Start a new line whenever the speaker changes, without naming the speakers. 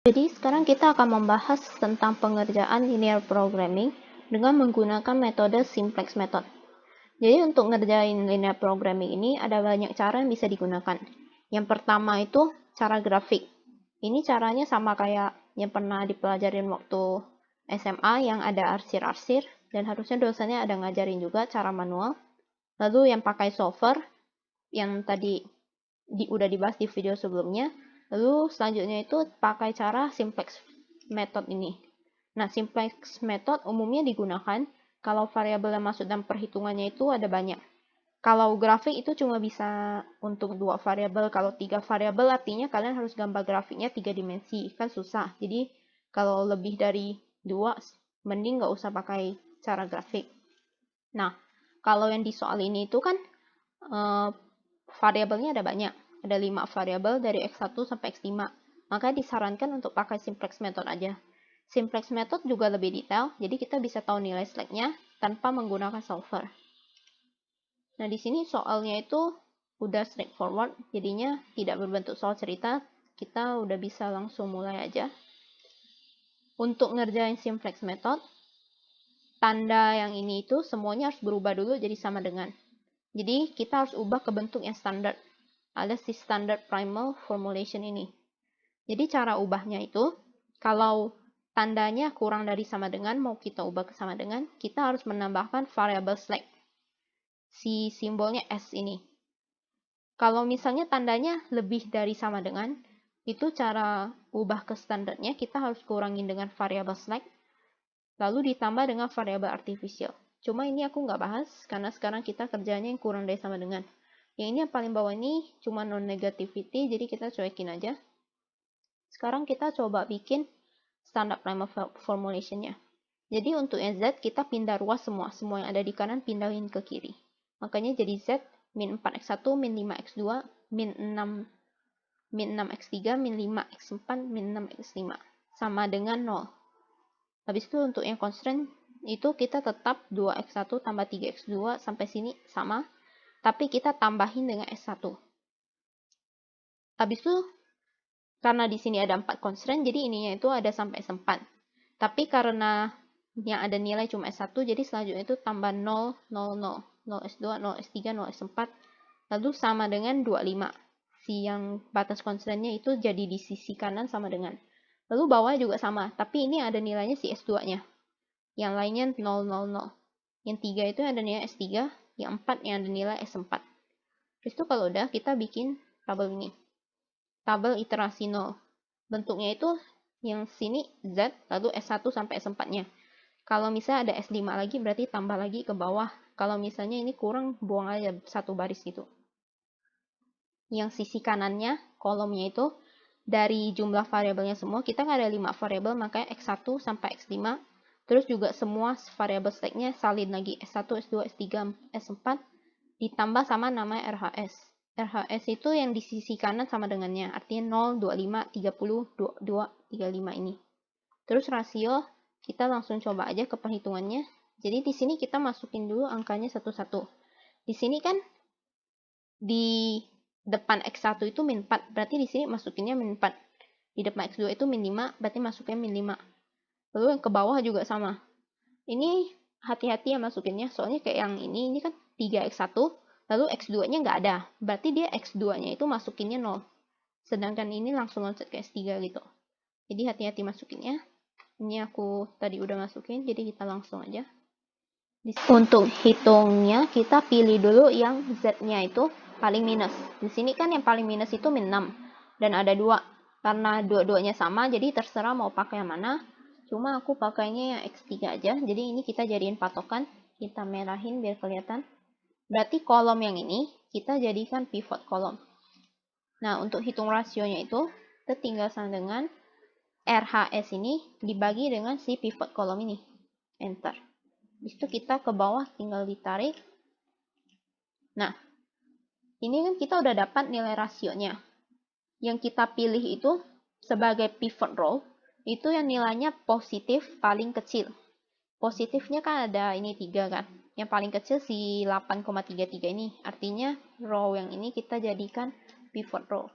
Jadi sekarang kita akan membahas tentang pengerjaan linear programming dengan menggunakan metode simplex method. Jadi untuk ngerjain linear programming ini ada banyak cara yang bisa digunakan. Yang pertama itu cara grafik. Ini caranya sama kayak yang pernah dipelajarin waktu SMA yang ada arsir-arsir dan harusnya dosennya ada ngajarin juga cara manual. Lalu yang pakai solver yang tadi udah dibahas di video sebelumnya. Lalu selanjutnya itu pakai cara simplex method ini. Nah, simplex method umumnya digunakan kalau variabel yang masuk dalam perhitungannya itu ada banyak. Kalau grafik itu cuma bisa untuk 2 variabel, kalau 3 variabel artinya kalian harus gambar grafiknya 3 dimensi, kan susah. Jadi kalau lebih dari 2, mending nggak usah pakai cara grafik. Nah, kalau yang di soal ini itu kan variabelnya ada banyak. Ada 5 variabel dari X1 sampai X5. Maka disarankan untuk pakai simplex method aja. Simplex method juga lebih detail, jadi kita bisa tahu nilai slacknya tanpa menggunakan solver. Nah, di sini soalnya itu udah straightforward, jadinya tidak berbentuk soal cerita, kita udah bisa langsung mulai aja. Untuk ngerjain simplex method, tanda yang ini itu semuanya harus berubah dulu jadi sama dengan. Jadi kita harus ubah ke bentuk yang standar. Ada si standard primal formulation ini. Jadi cara ubahnya itu, kalau tandanya kurang dari sama dengan, mau kita ubah ke sama dengan, kita harus menambahkan variable slack. Si simbolnya S ini. Kalau misalnya tandanya lebih dari sama dengan, itu cara ubah ke standarnya, kita harus kurangin dengan variable slack, lalu ditambah dengan variable artificial. Cuma ini aku nggak bahas, karena sekarang kita kerjanya yang kurang dari sama dengan. Yang ini yang paling bawah ini cuma non-negativity, jadi kita cuekin aja. Sekarang kita coba bikin standard primal formulation-nya. Jadi untuk yang Z, kita pindah ruas semua. Semua yang ada di kanan pindahin ke kiri. Makanya jadi Z, min 4x1, min 5x2, min 6x3, min 5x4, min 6x5. Sama dengan 0. Habis itu untuk yang constraint, itu kita tetap 2x1 tambah 3x2 sampai sini sama. Tapi kita tambahin dengan S1. Habis itu, karena di sini ada 4 constraint, jadi ininya itu ada sampai S4. Tapi karena yang ada nilai cuma S1, jadi selanjutnya itu tambah 0, 0, 0. 0S2, 0S3, 0S4. Lalu sama dengan 25. Si yang batas constraint-nya itu jadi di sisi kanan sama dengan. Lalu bawah juga sama, tapi ini ada nilainya si S2-nya. Yang lainnya 0, 0, 0. Yang 3 itu ada nilai S3, yang 4 yang ada nilai S4. Terus itu kalau udah, kita bikin tabel ini. Tabel iterasi 0. Bentuknya itu yang sini Z, lalu S1 sampai S4-nya. Kalau misalnya ada S5 lagi, berarti tambah lagi ke bawah. Kalau misalnya ini kurang, buang aja satu baris gitu. Yang sisi kanannya, kolomnya itu, dari jumlah variabelnya semua, kita nggak ada 5 variabel, makanya X1 sampai X5. Terus juga semua variabel stacknya salin lagi, S1, S2, S3, S4, ditambah sama namanya RHS. RHS itu yang di sisi kanan sama dengannya, artinya 0, 25, 30, 22, 35 ini. Terus rasio, kita langsung coba aja ke perhitungannya. Jadi di sini kita masukin dulu angkanya satu-satu. Di sini kan di depan X1 itu min 4, berarti di sini masukinnya min 4. Di depan X2 itu min 5, berarti masuknya min 5. Lalu yang ke bawah juga sama. Ini hati-hati ya masukinnya, soalnya kayak yang ini kan 3X1, lalu X2-nya nggak ada. Berarti dia X2-nya itu masukinnya 0. Sedangkan ini langsung loncat ke S3 gitu. Jadi hati-hati masukinnya. Ini aku tadi udah masukin, jadi kita langsung aja. Untuk hitungnya, kita pilih dulu yang Z-nya itu paling minus. Di sini kan yang paling minus itu min 6. Dan ada 2. Karena dua-duanya sama, jadi terserah mau pakai yang mana. Cuma aku pakainya yang X3 aja. Jadi ini kita jadiin patokan. Kita merahin biar kelihatan. Berarti kolom yang ini, kita jadikan pivot kolom. Nah, untuk hitung rasionya itu, kita tinggal sama dengan RHS ini dibagi dengan si pivot kolom ini. Enter. Habis itu kita ke bawah tinggal ditarik. Nah, ini kan kita udah dapat nilai rasionya. Yang kita pilih itu sebagai pivot row, itu yang nilainya positif paling kecil. Positifnya kan ada ini 3 kan. Yang paling kecil si 8,33 ini. Artinya row yang ini kita jadikan pivot row.